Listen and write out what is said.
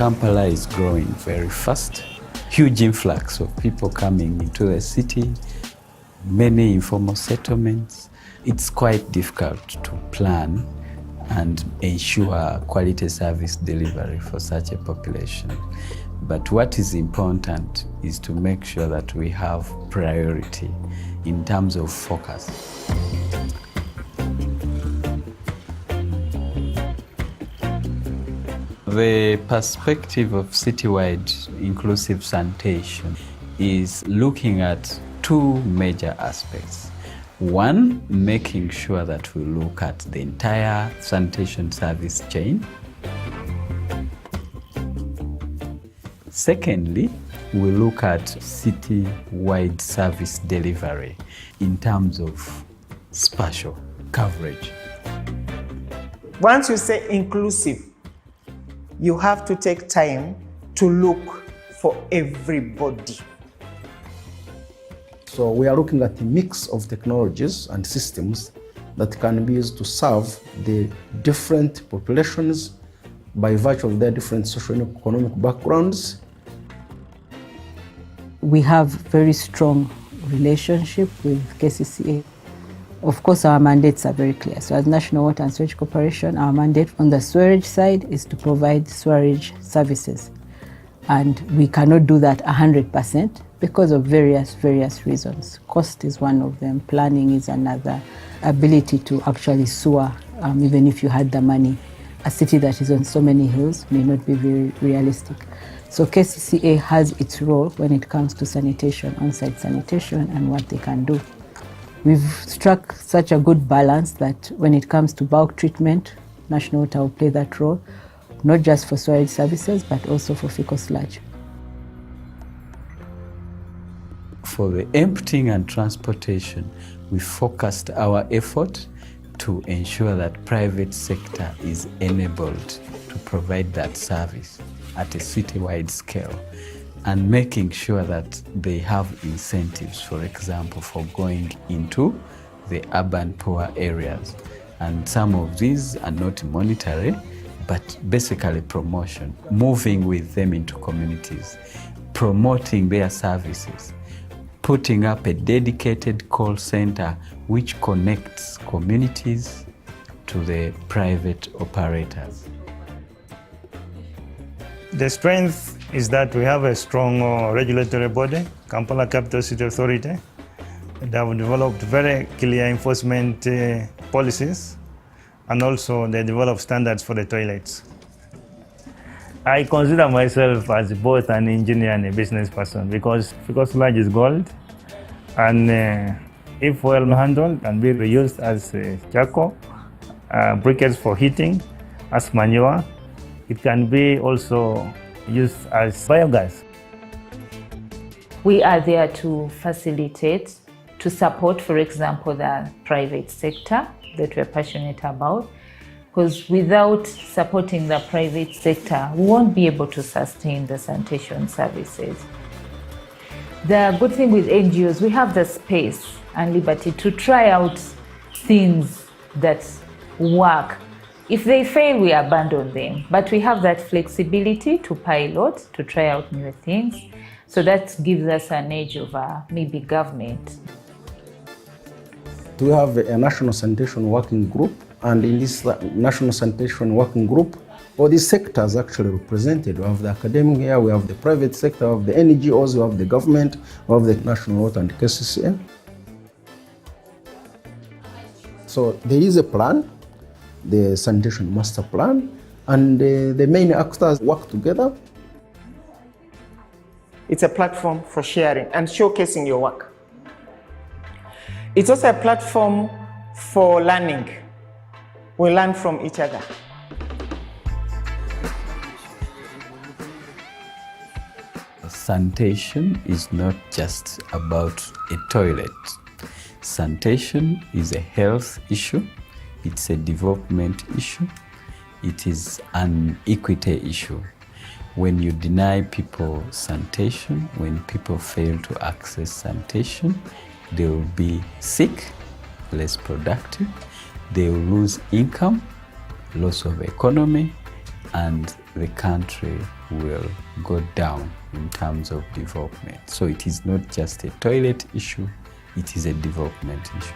Kampala is growing very fast. Huge influx of people coming into the city, many informal settlements. It's quite difficult to plan and ensure quality service delivery for such a population. But what is important is to make sure that we have priority in terms of focus. The perspective of Citywide Inclusive Sanitation is looking at two major aspects. One, making sure that we look at the entire sanitation service chain. Secondly, we look at city-wide service delivery in terms of spatial coverage. Once you say inclusive, you have to take time to look for everybody. So we are looking at a mix of technologies and systems that can be used to serve the different populations by virtue of their different socio-economic backgrounds. We have very strong relationship with KCCA. Of course, our mandates are very clear. So as National Water and Sewage Corporation, our mandate on the sewerage side is to provide sewerage services. And we cannot do that 100% because of various reasons. Cost is one of them, planning is another, ability to actually sewer, even if you had the money. A city that is on so many hills may not be very realistic. So KCCA has its role when it comes to sanitation, on-site sanitation, and what they can do. We've struck such a good balance that when it comes to bulk treatment, National Water will play that role, not just for sewerage services, but also for fecal sludge. For the emptying and transportation, we focused our effort to ensure that private sector is enabled to provide that service at a citywide scale, and making sure that they have incentives, for example, for going into the urban poor areas. And some of these are not monetary, but basically promotion, moving with them into communities, promoting their services, putting up a dedicated call center which connects communities to the private operators. The strength is that we have a strong regulatory body, Kampala Capital City Authority. They have developed very clear enforcement policies, and also they develop standards for the toilets. I consider myself as both an engineer and a business person because sludge is gold, and if well handled, can be reused as charcoal, briquettes for heating, as manure. It can be also used as biogas. We are there to facilitate, to support, for example, the private sector that we're passionate about, because without supporting the private sector, we won't be able to sustain the sanitation services. The good thing with NGOs, we have the space and liberty to try out things that work. If they fail, we abandon them. But we have that flexibility to pilot, to try out new things. So that gives us an edge over maybe government. We have a National Sanitation Working Group, and in this National Sanitation Working Group, all these sectors actually represented. We have the academic here, we have the private sector, we have the NGOs, we have the government, we have the National Water and KCCA. So there is a plan, the sanitation master plan, and the main actors work together. It's a platform for sharing and showcasing your work. It's also a platform for learning. We learn from each other. Sanitation is not just about a toilet. Sanitation is a health issue. It's a development issue. It is an equity issue. When you deny people sanitation, when people fail to access sanitation, they will be sick, less productive, they will lose income, loss of economy, and the country will go down in terms of development. So it is not just a toilet issue, it is a development issue.